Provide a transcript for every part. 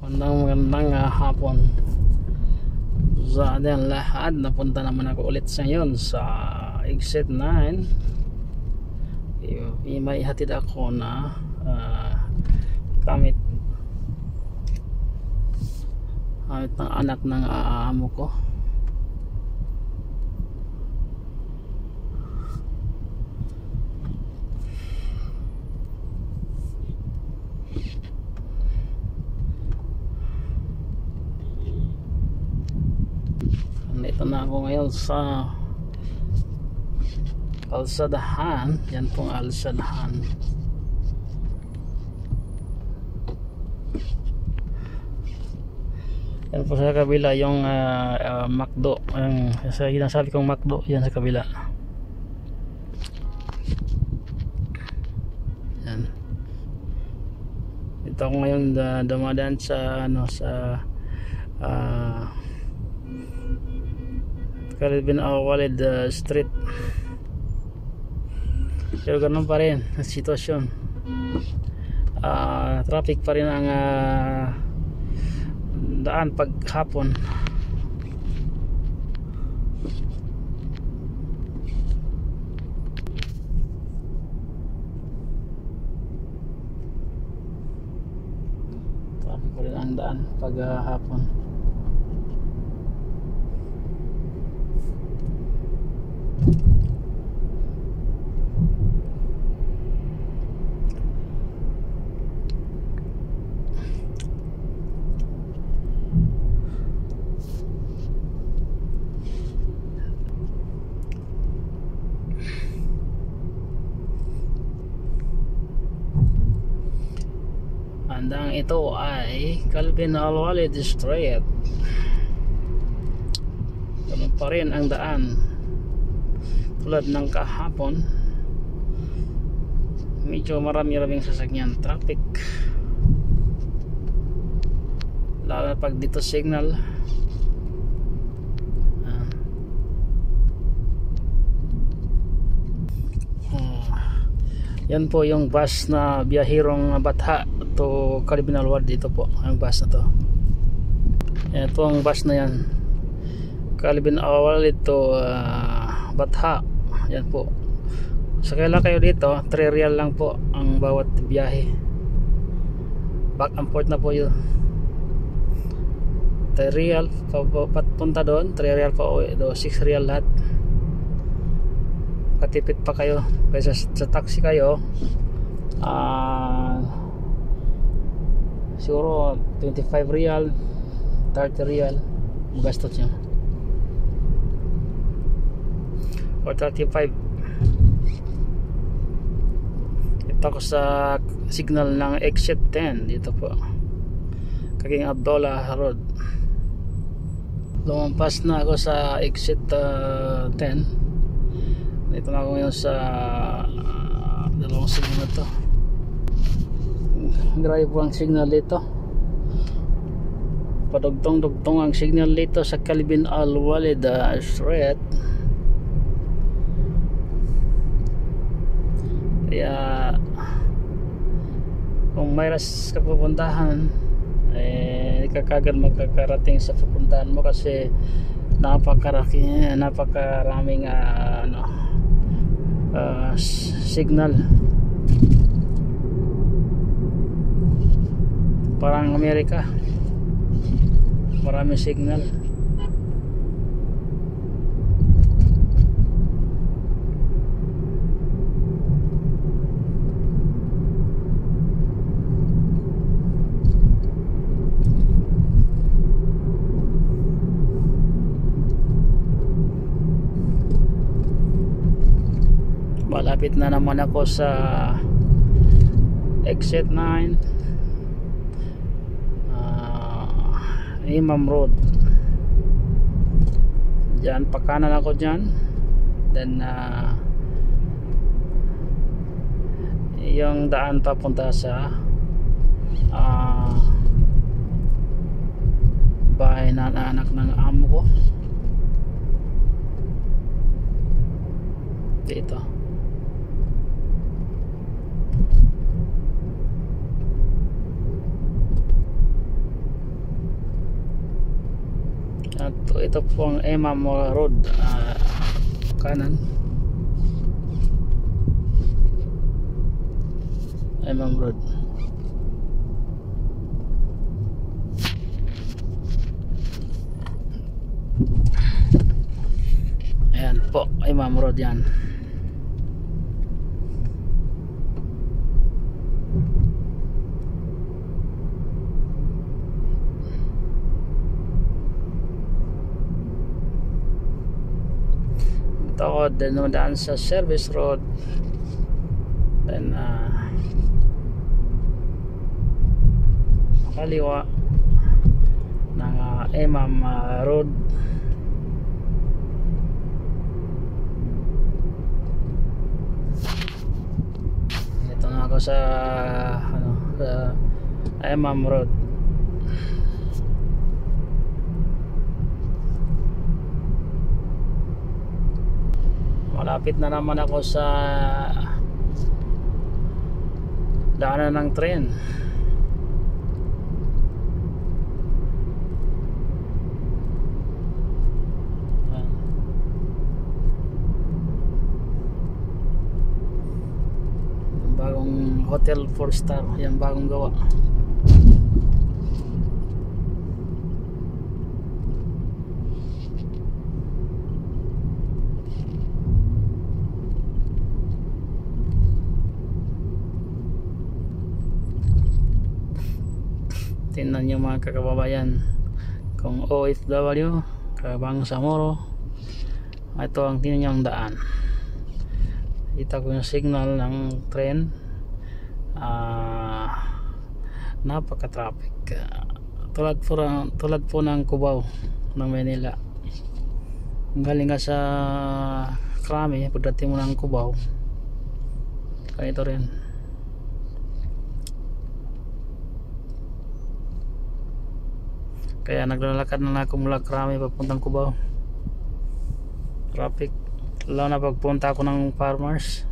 Magandang hapon sa ating lahat. Napunta naman ako ulit sa ngayon sa exit 9. May hatid ako na gamit ng anak ng amo ko. Ito na ako ngayon sa Kalsadahan. Yan pong Kalsadahan. Yan po sa kabila yung McDo. Yung sinasabi kong McDo, yan sa kabila. Yan. Ito ako ngayon dumadaan sa Khalid bin Al-Walid Street. Pero ganun pa rin ang sitwasyon. Traffic pa rin ang daan pag hapon. Traffic pa rin ang daan pag hapon. Andang ito ay Khalid bin Al-Walid Street. Ganun pa rin ang daan tulad ng kahapon. Medyo marami-raming sasakyan, traffic, lalo pag dito signal. Yan po yung bus na biyahirong Batha to Khalid bin Al-Walid. Dito po ang bus na to. Ito ang bus na yan, Khalid bin Al-Walid to Batha. Yan po. Sakay lang kayo dito, 3 real lang po ang bawat biyahe. Back and forth na po yun. 3 real papunta doon, 3 real pa uwi, 6 real lahat. Katipid pa kayo kaysa sa taxi kayo. Siguro 25 real, 30 real gastos nyo, or 35. Ito ako sa signal ng exit 10 dito po, King Abdullah Road. Lumampas na ako sa exit 10. Dito na ako ngayon sa dalawang signal na to. Grabe po ang signal dito. Padugtong-dugtong ang signal dito sa Khalid bin Al-Walid Street. Kaya kung mayroon ka pupuntahan, kagad magkakarating sa pupuntahan mo kasi napakaraming signal. Parang Amerika, maraming signal. Malapit na naman ako sa exit 9, Imam Road. Diyan, pakanan ako dyan. Then yung daan papunta sa bahay ng anak ng amo ko. Dito. At ito po ang Imam Road, kanan. Imam Road. Ayan po, Imam Road yan. Ito din naman sa service road. Then kaliwa ng Imam Road. Ito na ako sa sa Imam Road. Malapit na naman ako sa daanan ng tren. Bagong hotel 4 star, yung bagong gawa. Tingnan nyo mga kakababayan, kung OFW Kabangsamoro, ito ang tingnan nyo ang daan. Kita ko yung signal ng tren. Napaka-traffic, tulad po ng Cubao ng Manila. Galing ka sa Krami, pagdating mo ng Cubao, ganito rin. Kaya naglalakad na ako mula Krami papuntang Cubao. Traffic, lalo na pagpunta ako ng Farmers.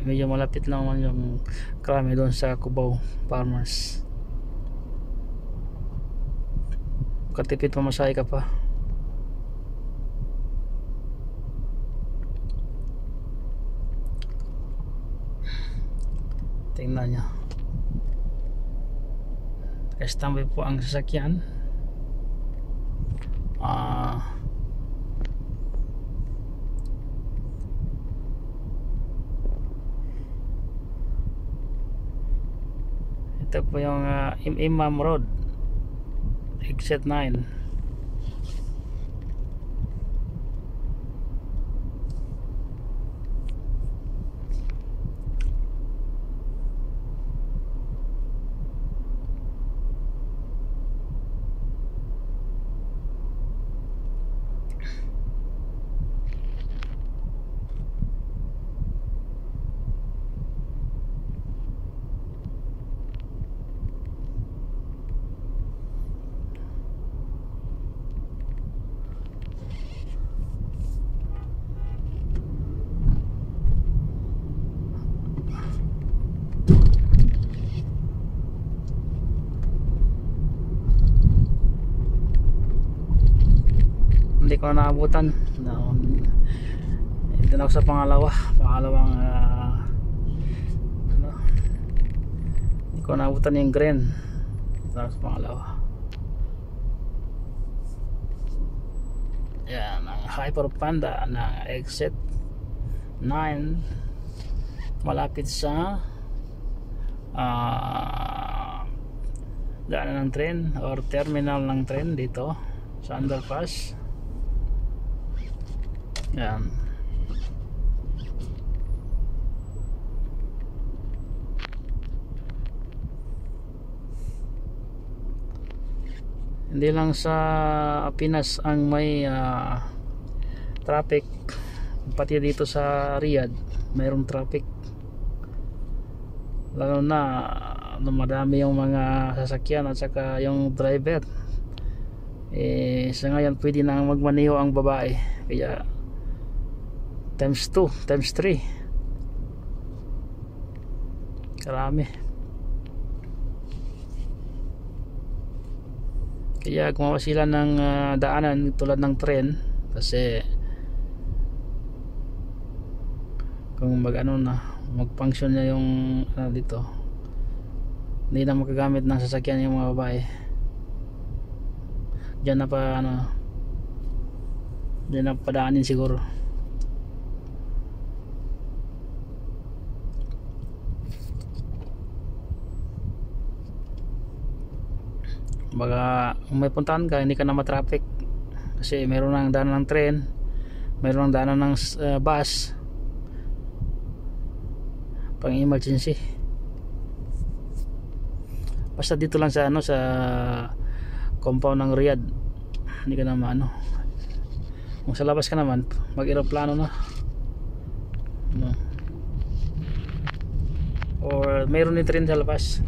Medyo malapit lang naman yung Krami doon sa Cubao Farmers. Katipid pamasahe ka pa. Tingnan nyo, nakastambay po ang sasakyan. Ito po yung Imam Road, exit 9. Hindi ko na naabutan. Ito na ako sa pangalawang hindi ko naabutan yung green. Ito na ako sa pangalawa. Yan ang Hyper Panda na exit 9, malapit sa daanan ng tren or terminal ng tren dito sa underpass. Yan. Hindi lang sa Pinas ang may traffic, pati dito sa Riyadh mayroong traffic, lalo na madami yung mga sasakyan at saka yung driver. Sa ngayon pwede na magmaneho ang babae, kaya times 2, times 3. karami. Kaya gumawa sila ng daanan tulad ng tren, kasi kung mag-function na yung dito, hindi na makagamit ng sasakyan yung mga babae. Diyan na padaanin siguro. Baga kung may puntahan ka, hindi ka na matraffic kasi meron ng daanan ng tren, meron ng daanan ng bus pang emergency. Basta dito lang sa sa compound ng Riyadh, hindi ka na kung sa labas ka naman, mag-eroplano na, or mayroon din train sa labas.